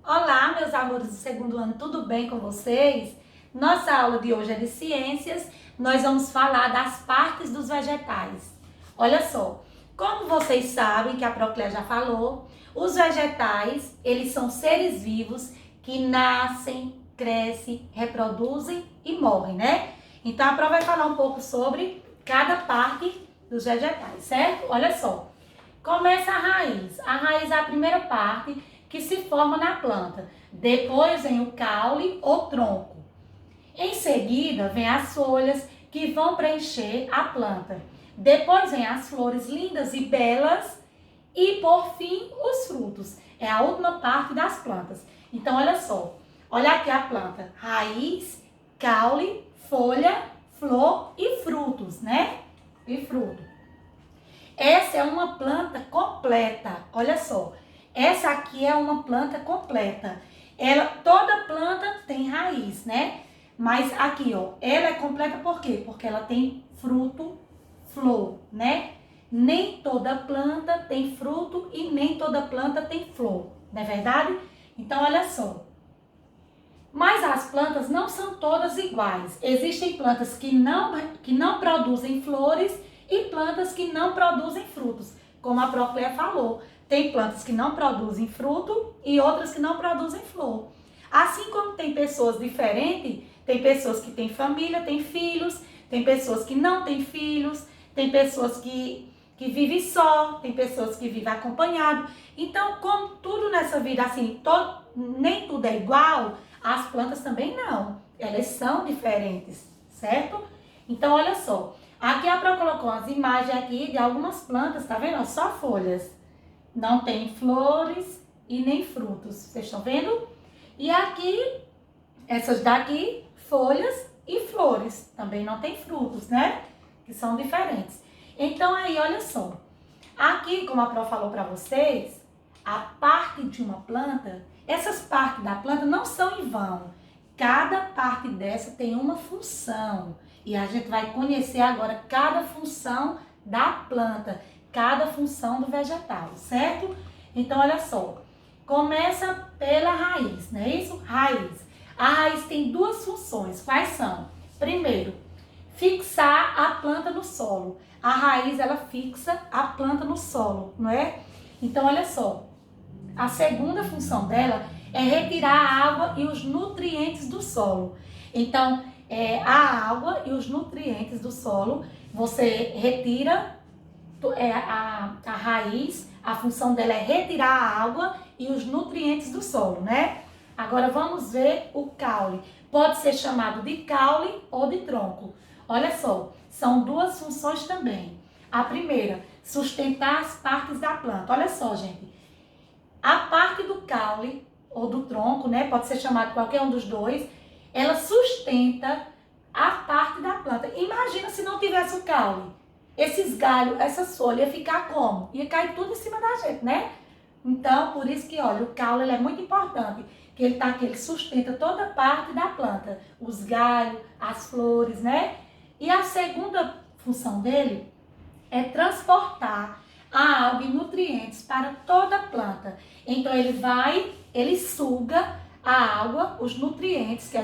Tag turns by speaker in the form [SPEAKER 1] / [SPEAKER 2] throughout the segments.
[SPEAKER 1] Olá, meus amores do segundo ano, tudo bem com vocês? Nossa aula de hoje é de ciências, nós vamos falar das partes dos vegetais. Olha só, como vocês sabem, que a Procléa já falou, os vegetais, eles são seres vivos que nascem, crescem, reproduzem e morrem, né? Então a Pro vai falar um pouco sobre cada parte dos vegetais, certo? Olha só, começa a raiz. A raiz é a primeira parte que se forma na planta. Depois vem o caule ou tronco. Em seguida, vem as folhas que vão preencher a planta. Depois vem as flores lindas e belas e, por fim, os frutos. É a última parte das plantas. Então, olha só. Olha aqui a planta. Raiz, caule, folha, flor e frutos, né? E fruto. Essa é uma planta completa. Olha só. Essa aqui é uma planta completa. Toda planta tem raiz, né? Mas aqui, ó, ela é completa por quê? Porque ela tem fruto, flor, né? Nem toda planta tem fruto e nem toda planta tem flor, não é verdade? Então, olha só. Mas as plantas não são todas iguais. Existem plantas que não produzem flores e plantas que não produzem frutos, como a Procléa falou. Tem plantas que não produzem fruto e outras que não produzem flor. Assim como tem pessoas diferentes, tem pessoas que têm família, têm filhos, tem pessoas que não têm filhos, tem pessoas que vivem só, tem pessoas que vivem acompanhado. Então, como tudo nessa vida, assim, nem tudo é igual, as plantas também não. Elas são diferentes, certo? Então, olha só. Aqui a Pro colocou as imagens aqui de algumas plantas, tá vendo? Só folhas. Não tem flores e nem frutos. Vocês estão vendo? E aqui, essas daqui, folhas e flores. Também não tem frutos, né? Que são diferentes. Então, aí, olha só. Aqui, como a Pro falou para vocês, a parte de uma planta, essas partes da planta não são em vão. Cada parte dessa tem uma função. E a gente vai conhecer agora cada função da planta, cada função do vegetal, certo? Então, olha só. Começa pela raiz, não é isso? Raiz. A raiz tem duas funções. Quais são? Primeiro, fixar a planta no solo. A raiz, ela fixa a planta no solo, não é? Então, olha só. A segunda função dela é retirar a água e os nutrientes do solo. Então, a água e os nutrientes do solo, você retira a raiz, a função dela é retirar a água e os nutrientes do solo, né? Agora vamos ver o caule. Pode ser chamado de caule ou de tronco. Olha só, são duas funções também. A primeira, sustentar as partes da planta. Olha só, gente. A parte do caule ou do tronco, né? Pode ser chamado qualquer um dos dois. Ela sustenta a parte da planta. Imagina se não tivesse o caule. Esses galhos, essas folhas, ia ficar como? Ia cair tudo em cima da gente, né? Então, por isso que, olha, o caule ele é muito importante. Que ele tá aqui, ele sustenta toda a parte da planta. Os galhos, as flores, né? E a segunda função dele é transportar a água e nutrientes para toda a planta. Então, ele suga a água, os nutrientes, que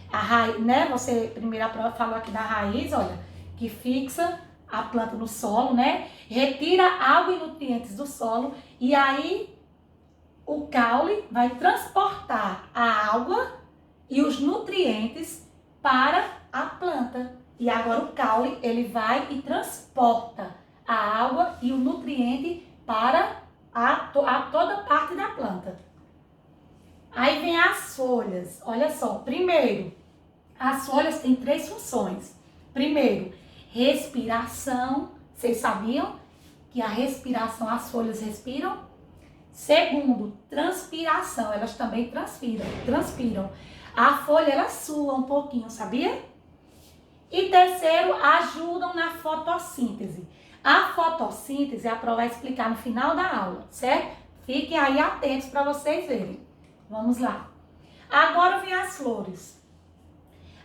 [SPEAKER 1] a raiz, né? Você primeiro falou aqui da raiz, olha, que fixa a planta no solo, né? Retira água e nutrientes do solo e aí o caule vai transportar a água e os nutrientes para a planta. E agora o caule, ele vai e transporta a água e o nutriente para toda parte da planta. Aí vem as folhas. Olha só, primeiro, as folhas têm três funções. Primeiro, respiração. Vocês sabiam que a respiração, as folhas respiram? Segundo, transpiração. Elas também transpiram. A folha, ela sua um pouquinho, sabia? E terceiro, ajudam na fotossíntese. A fotossíntese, a Pro vai explicar no final da aula, certo? Fiquem aí atentos para vocês verem. Vamos lá. Agora vem as flores.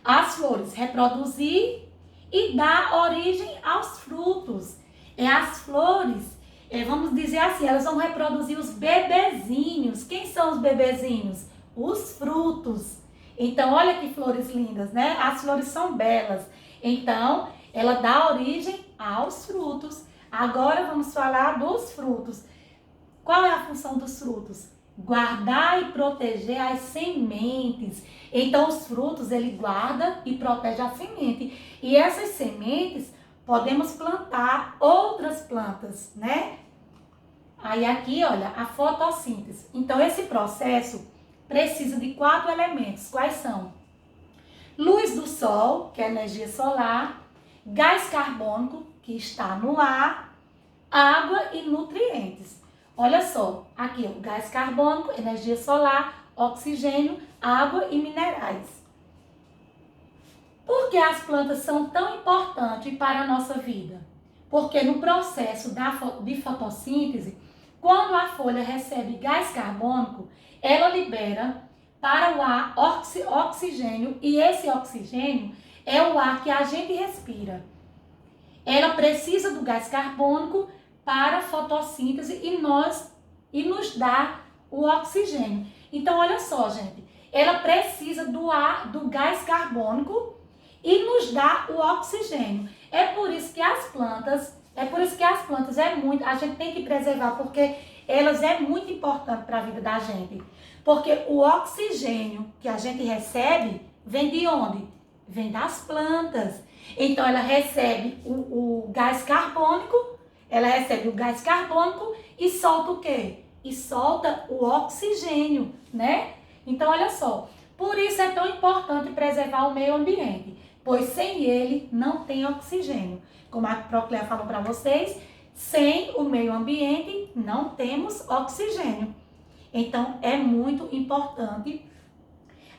[SPEAKER 1] As flores, reproduzir e dar origem aos frutos. As flores, vamos dizer assim, elas vão reproduzir os bebezinhos. Quem são os bebezinhos? Os frutos. Então, olha que flores lindas, né? As flores são belas. Então, ela dá origem aos frutos. Agora vamos falar dos frutos. Qual é a função dos frutos? Guardar e proteger as sementes. Então, os frutos, ele guarda e protege a semente. E essas sementes, podemos plantar outras plantas, né? Aí aqui, olha, a fotossíntese. Então, esse processo precisa de 4 elementos. Quais são? Luz do sol, que é a energia solar, gás carbônico, que está no ar, água e nutrientes. Olha só, aqui o gás carbônico, energia solar, oxigênio, água e minerais. Por que as plantas são tão importantes para a nossa vida? Porque no processo de fotossíntese, quando a folha recebe gás carbônico, ela libera para o ar oxigênio, e esse oxigênio é o ar que a gente respira. Ela precisa do gás carbônico para a fotossíntese e nos dá o oxigênio. Então, olha só, gente, ela precisa do gás carbônico e nos dá o oxigênio. É por isso que as plantas a gente tem que preservar, porque elas é muito importante para a vida da gente. Porque o oxigênio que a gente recebe vem de onde? Vem das plantas. Então ela recebe o gás carbônico, e solta o quê? E solta o oxigênio, né? Então olha só, por isso é tão importante preservar o meio ambiente, pois sem ele não tem oxigênio. Como a Proclea falou para vocês, sem o meio ambiente não temos oxigênio. Então é muito importante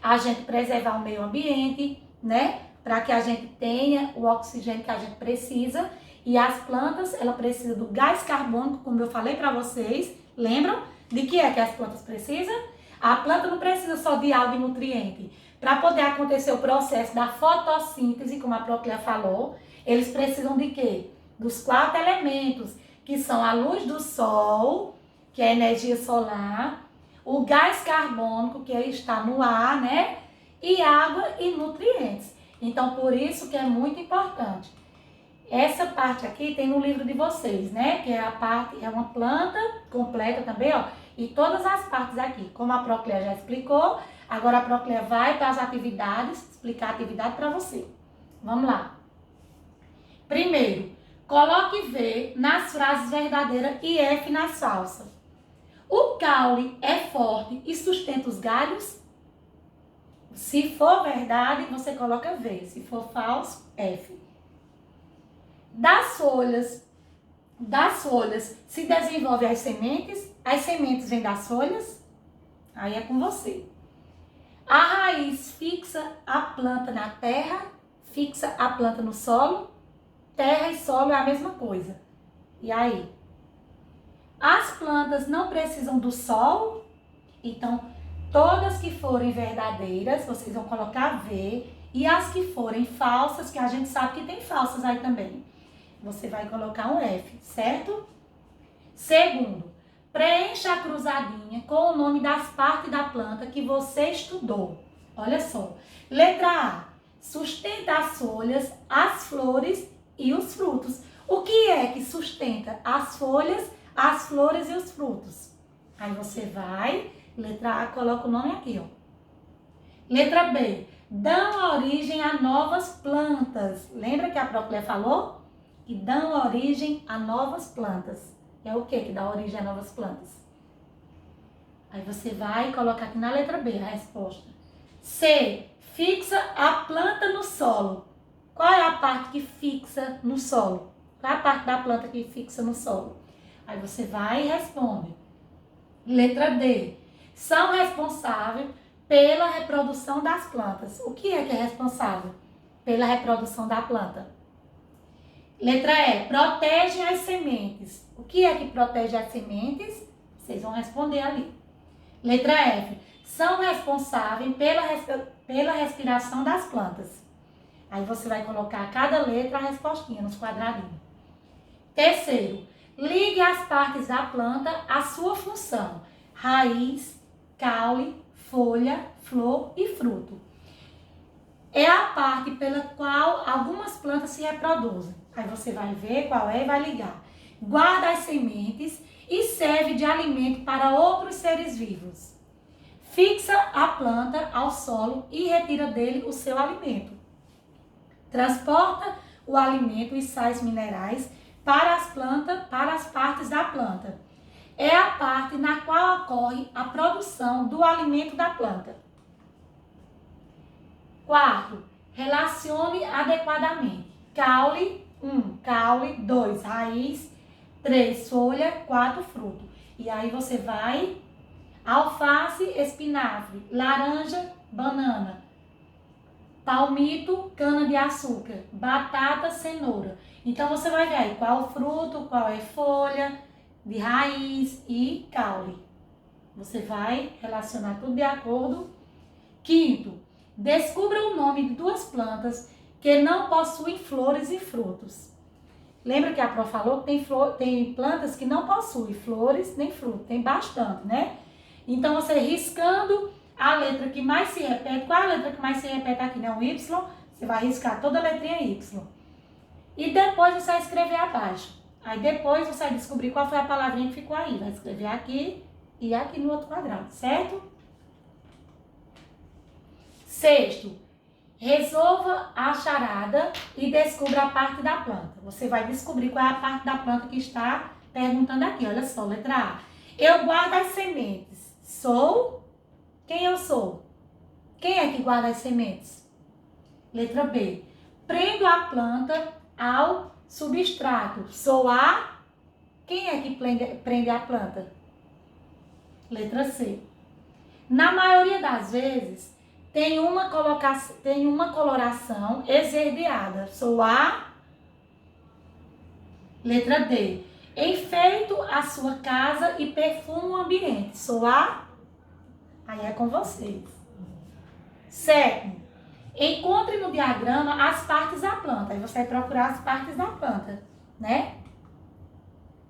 [SPEAKER 1] a gente preservar o meio ambiente, né? Para que a gente tenha o oxigênio que a gente precisa. E as plantas, ela precisa do gás carbônico, como eu falei para vocês. Lembram de que é que as plantas precisam? A planta não precisa só de água e nutriente. Para poder acontecer o processo da fotossíntese, como a Proclea falou, eles precisam de quê? Dos 4 elementos, que são a luz do sol, que é a energia solar, o gás carbônico, que está no ar, né? E água e nutrientes. Então, por isso que é muito importante. Essa parte aqui tem no livro de vocês, né? Que é uma planta completa também, ó. E todas as partes aqui, como a Proclea já explicou, agora a Proclea vai para as atividades, explicar a atividade para você. Vamos lá. Primeiro, coloque V nas frases verdadeiras e F nas falsas. O caule é forte e sustenta os galhos? Se for verdade, você coloca V. Se for falso, F. Das folhas se desenvolvem as sementes vêm das folhas? Aí é com você. A raiz fixa a planta na terra, fixa a planta no solo? Terra e solo é a mesma coisa. E aí? As plantas não precisam do sol? Então, todas que forem verdadeiras, vocês vão colocar V. E as que forem falsas, que a gente sabe que tem falsas aí também, você vai colocar um F, certo? Segundo, preencha a cruzadinha com o nome das partes da planta que você estudou. Olha só. Letra A, sustenta as folhas, as flores e os frutos. O que é que sustenta as folhas, as flores e os frutos? Aí você vai, letra A, coloca o nome aqui, ó. Letra B, dão origem a novas plantas. Lembra que a Proclea falou? Que dão origem a novas plantas. É o que dá origem a novas plantas? Aí você vai colocar aqui na letra B a resposta. C, fixa a planta no solo. Qual é a parte que fixa no solo? Qual é a parte da planta que fixa no solo? Aí você vai e responde. Letra D, são responsáveis pela reprodução das plantas. O que é responsável pela reprodução da planta? Letra E, protegem as sementes. O que é que protege as sementes? Vocês vão responder ali. Letra F, são responsáveis pela respiração das plantas. Aí você vai colocar cada letra a respostinha nos quadradinhos. Terceiro, Ligue as partes da planta à sua função: raiz, caule, folha, flor e fruto. É a parte pela qual algumas plantas se reproduzem. Aí você vai ver qual é e vai ligar. Guarda as sementes e serve de alimento para outros seres vivos. Fixa a planta ao solo e retira dele o seu alimento. Transporta o alimento e sais minerais para as partes da planta. É a parte na qual ocorre a produção do alimento da planta. Quarto, relacione adequadamente. Caule, 1, caule, 2, raiz, 3, folha, 4, fruto. E aí você vai, alface, espinafre, laranja, banana, palmito, cana-de-açúcar, batata, cenoura. Então você vai ver aí qual fruto, qual é folha, de raiz e caule. Você vai relacionar tudo de acordo. Quinto, descubra o nome de 2 plantas que não possuem flores e frutos. Lembra que a Pro falou que tem plantas que não possuem flores nem fruto, tem bastante, né? Então você riscando a letra que mais se repete, qual é a letra que mais se repete aqui? Não, Y, você vai riscar toda a letrinha Y. E depois você vai escrever abaixo. Aí depois você vai descobrir qual foi a palavrinha que ficou aí. Vai escrever aqui e aqui no outro quadrado, certo? Sexto, resolva a charada e descubra a parte da planta. Você vai descobrir qual é a parte da planta que está perguntando aqui. Olha só, letra A. Eu guardo as sementes. Sou? Quem eu sou? Quem é que guarda as sementes? Letra B. Prendo a planta ao substrato. Sou a? Quem é que prende a planta? Letra C. Na maioria das vezes, tem uma coloração esverdeada. Sou a? Letra D. Enfeito a sua casa e perfumo o ambiente. Sou a? Aí é com vocês. Sétimo. Encontre no diagrama as partes da planta. Aí você vai procurar as partes da planta, né?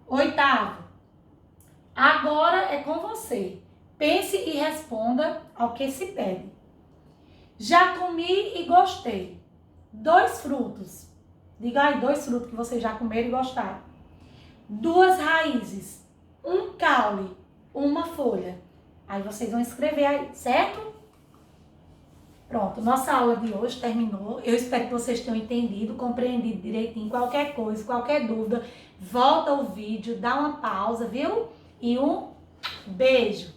[SPEAKER 1] Oitavo. Agora é com você. Pense e responda ao que se pede. Já comi e gostei. 2 frutos. Diga aí 2 frutos que vocês já comeram e gostaram. 2 raízes. 1 caule. 1 folha. Aí vocês vão escrever aí, certo? Pronto, nossa aula de hoje terminou. Eu espero que vocês tenham entendido, compreendido direitinho. Qualquer coisa, qualquer dúvida, volta o vídeo, dá uma pausa, viu? E um beijo!